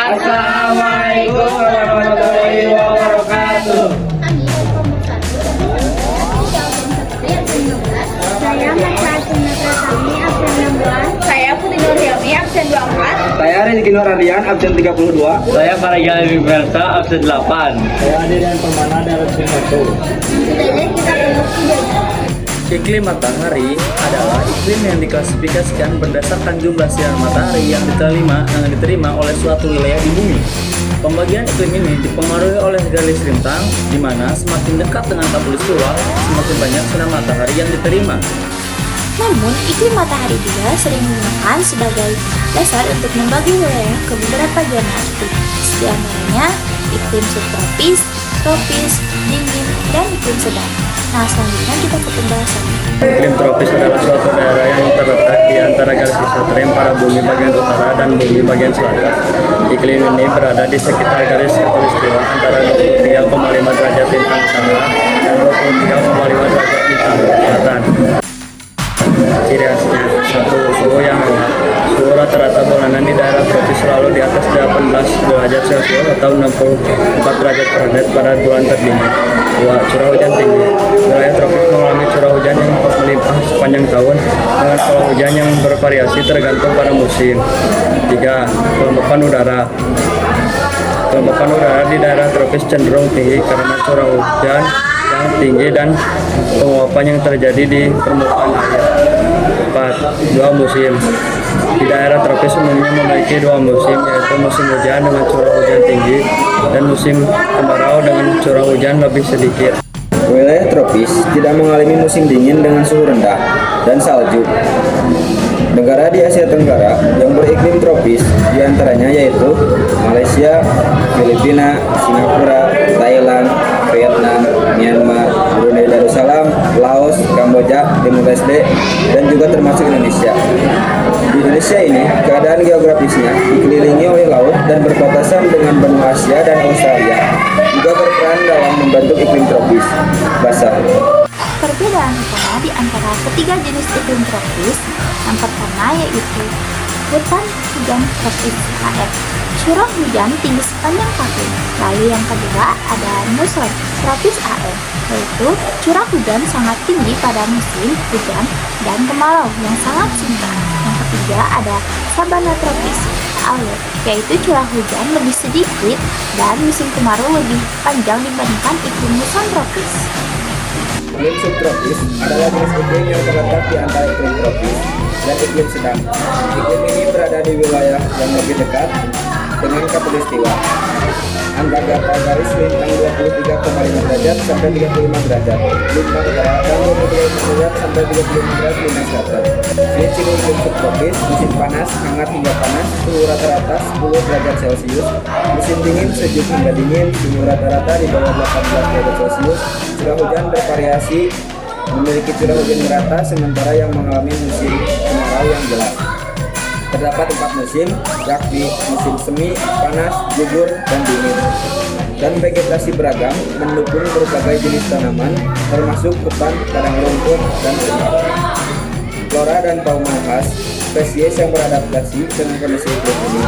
Assalamualaikum warahmatullahi wabarakatuh. Saya Masakin Pratami, absen 16. Saya Putri Nurhilmi, absen 24. Saya Rizky Nur Ardian, absen 32. Saya Paragal Versa, absen 8. Saya Adian Permana, absen 1. Budaya kita peluk budaya. Iklim matahari adalah iklim yang diklasifikasikan berdasarkan jumlah sinar matahari yang diterima oleh suatu wilayah di bumi. Pembagian iklim ini dipengaruhi oleh garis lintang, di mana semakin dekat dengan khatulistiwa, semakin banyak sinar matahari yang diterima. Namun, iklim matahari juga sering digunakan sebagai dasar untuk membagi wilayah ke beberapa zona iklim. Di antaranya iklim subtropis, tropis, dingin, dan iklim sedang. Nah, selanjutnya kita ke pembahasan. Iklim tropis adalah suatu daerah yang terletak di antara garis ekstrem pada bumi bagian utara dan bumi bagian selatan. Iklim ini berada di sekitar garis khatulistiwa antara 23,5 derajat lintang utara dan 23,5 derajat lintang selatan. Ciri khasnya: 1. Suhu yang hangat. Suhu rata-rata bulanan di daerah tropis selalu di atas 18 derajat Celcius atau 64 derajat Fahrenheit pada bulan terdingin. 2. Curah hujan tinggi. Wilayah tropis mengalami curah hujan yang melimpah sepanjang tahun dengan pola hujan yang bervariasi tergantung pada musim. 3. Kelembapan udara. Kelembapan udara di daerah tropis cenderung tinggi karena curah hujan yang tinggi dan penguapan yang terjadi di permukaan air. 4. 2 musim. Di daerah tropis umumnya memiliki 2 musim, yaitu musim hujan dengan curah hujan tinggi dan musim kemarau dengan curah hujan lebih sedikit. Wilayah tropis tidak mengalami musim dingin dengan suhu rendah dan salju. Negara di Asia Tenggara yang beriklim tropis diantaranya yaitu Malaysia, Filipina, Singapura, Thailand, Vietnam, Myanmar, Brunei Darussalam, Laos, Kamboja, Timor Leste, dan juga termasuk Indonesia. Di Indonesia ini, keadaan geografisnya dikelilingi oleh laut dan berbatasan dengan benua Asia dan Australia, juga berperan dalam membentuk iklim tropis basah. Perbedaan utama di antara ketiga jenis iklim tropis, yang pertama yaitu hutan hujan tropis AF. Curah hujan tinggi sepanjang tahun. Lalu yang kedua ada muson tropis AM, yaitu curah hujan sangat tinggi pada musim hujan dan kemarau yang sangat singkat. Yang ketiga ada sabana tropis AW, yaitu curah hujan lebih sedikit dan musim kemarau lebih panjang dibandingkan iklim muson tropis. Iklim subtropis adalah jenis iklim yang terletak di antara iklim tropis dan iklim sedang. Iklim ini berada di wilayah yang lebih dekat dengan khatulistiwa antara garis lintang 23,5 derajat sampai 35 derajat lintang utara dan 25 derajat sampai 35 derajat lintang selatan. Ciri-ciri iklim subtropis: musim panas, hangat hingga panas, suhu rata-rata 10 derajat Celcius. Musim dingin, sejuk hingga dingin, suhu rata-rata di bawah 18 derajat Celcius. Curah hujan bervariasi, memiliki curah hujan merata, sementara yang mengalami musim kemarau yang jelas. Terdapat 4 musim, yakni musim semi, panas, gugur, dan dingin. Dan vegetasi beragam mendukung berbagai jenis tanaman, termasuk hutan, padang rumput, dan sembah. Flora dan fauna khas, spesies yang beradaptasi dengan kondisi iklim ini.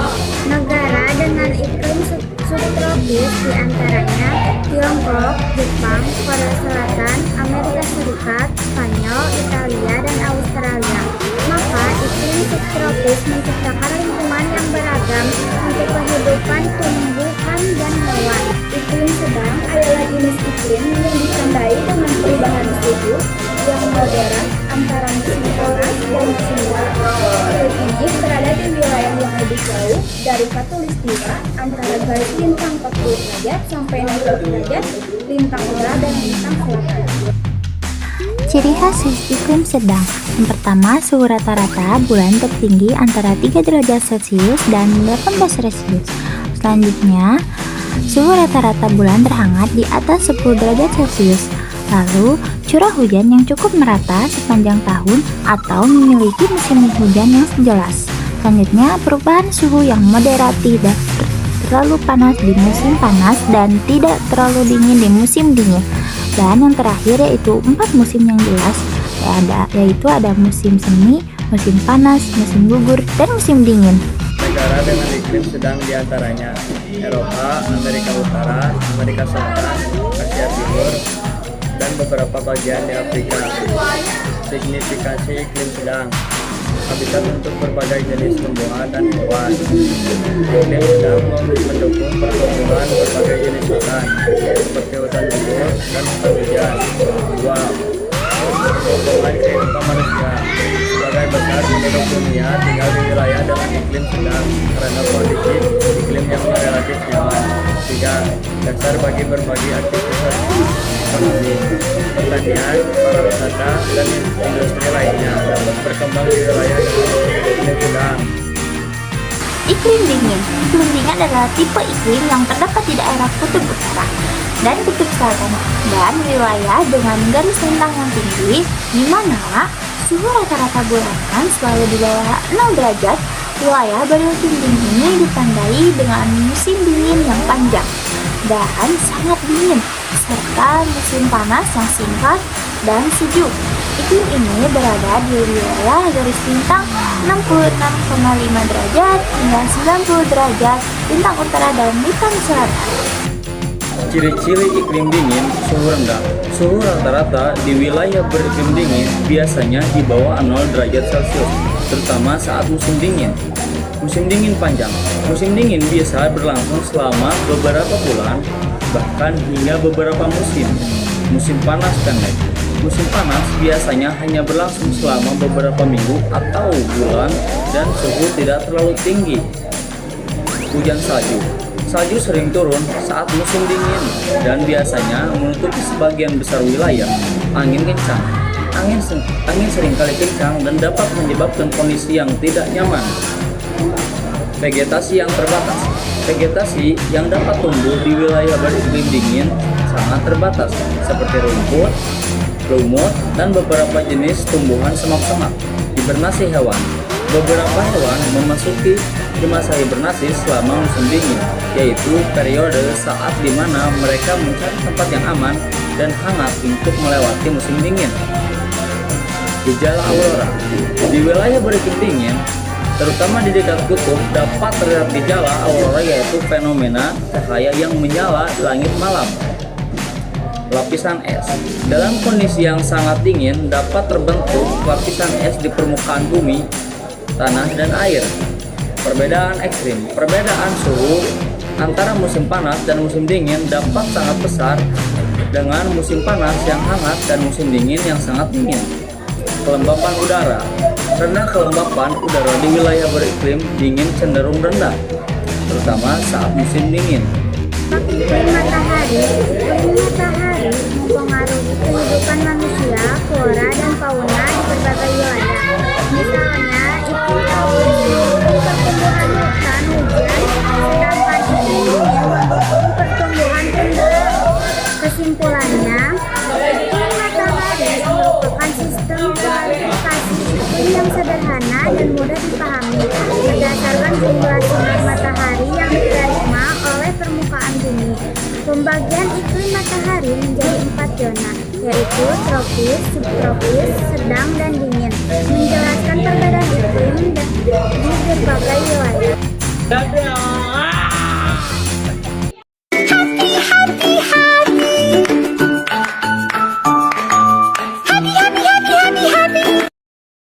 Negara dengan iklim subtropis diantaranya Tiongkok, Jepang, Korea Selatan, Amerika Serikat, Spanyol, Italia, dan Australia. Maka iklim subtropis menciptakan lingkungan yang beragam untuk kehidupan tumbuhan dan hewan. Iklim sedang adalah jenis iklim yang ditandai dengan perubahan suhu yang moderat antara musim panas dan musim dingin. Iklim ini berada di wilayah yang lebih jauh dari khatulistiwa antara garis lintang 40 derajat sampai 60 derajat lintang utara dan lintang selatan. Ciri khas iklim sedang. Yang pertama, suhu rata-rata bulan tertinggi antara 3 derajat Celcius dan 18 Celcius. Selanjutnya, suhu rata-rata bulan terhangat di atas 10 derajat Celcius. Lalu, curah hujan yang cukup merata sepanjang tahun atau memiliki musim hujan yang jelas. Selanjutnya, perubahan suhu yang moderat, tidak terlalu panas di musim panas dan tidak terlalu dingin di musim dingin. Dan yang terakhir yaitu 4 musim yang jelas, yaitu ada musim semi, musim panas, musim gugur, dan musim dingin. udara dengan iklim sedang diantaranya Eropa, Amerika Utara, Amerika Selatan, Asia Timur, dan beberapa bagian di Afrika. Signifikasi iklim sedang: habitat untuk berbagai jenis tumbuhan dan hewan. Iklim sedang mendukung pertumbuhan berbagai jenis hutan, seperti hutan gundul dan hutan hujan. 2. Pertumbuhan kehidupan manusia. Sebagai besar penduduk dunia tinggal di wilayah dengan iklim sedang karena kondisi iklim yang relatif nyaman. 3. Dasar bagi berbagai aktivitas ekonomi, pertanian, pariwisata, dan industri lainnya dapat berkembang di wilayah dengan iklim sedang. Iklim dingin. Iklim dingin adalah tipe iklim yang terdapat di daerah kutub utara dan kutub selatan dan wilayah dengan garis lintang yang tinggi, di mana suhu rata-rata bulanan selalu di bawah 0 derajat. Wilayah beriklim dingin ini ditandai dengan musim dingin yang panjang dan sangat dingin, serta musim panas yang singkat dan sejuk. Iklim ini berada di wilayah garis lintang 66,5 derajat hingga 90 derajat lintang utara dan lintang selatan. Ciri-ciri iklim dingin, suhu rendah. Suhu rata-rata di wilayah beriklim dingin biasanya di bawah 0 derajat Celcius, terutama saat musim dingin. Musim dingin panjang. Musim dingin biasa berlangsung selama beberapa bulan, bahkan hingga beberapa musim. Musim panas pendek. Musim panas biasanya hanya berlangsung selama beberapa minggu atau bulan dan suhu tidak terlalu tinggi. Hujan salju. Salju sering turun saat musim dingin dan biasanya menutupi sebagian besar wilayah. Angin kencang. Angin seringkali kencang dan dapat menyebabkan kondisi yang tidak nyaman. Vegetasi yang terbatas. Vegetasi yang dapat tumbuh di wilayah beriklim dingin sangat terbatas, seperti rumput, lumut, dan beberapa jenis tumbuhan semak-semak. Hibernasi hewan. Beberapa hewan memasuki masa hibernasi selama musim dingin, yaitu periode saat di mana mereka mencari tempat yang aman dan hangat untuk melewati musim dingin. Gejala aurora. Di wilayah beriklim dingin, terutama di dekat kutub, dapat terlihat gejala aurora, yaitu fenomena cahaya yang menyala di langit malam. Lapisan es. Dalam kondisi yang sangat dingin, dapat terbentuk lapisan es di permukaan bumi, tanah, dan air. Perbedaan ekstrim. Perbedaan suhu antara musim panas dan musim dingin dapat sangat besar, dengan musim panas yang hangat dan musim dingin yang sangat dingin. Kelembapan udara. Rendah kelembapan udara di wilayah beriklim dingin cenderung rendah, terutama saat musim dingin. Iklim matahari. Iklim matahari mempengaruhi kehidupan manusia, flora, dan fauna di berbagai wilayah. Misalnya, iklim tropis mendukung pertumbuhan hutan hujan, sedangkan iklim dingin mendukung pertumbuhan tundra. Kesimpulannya, iklim matahari merupakan sistem klasifikasi iklim yang sederhana dan mudah dipahami berdasarkan jumlah sinar matahari yang diterima oleh permukaan bumi. Pembagian iklim matahari menjadi 4 zona, yaitu tropis, subtropis, sedang, dan dingin, menjelaskan perbedaan iklim di berbagai wilayah.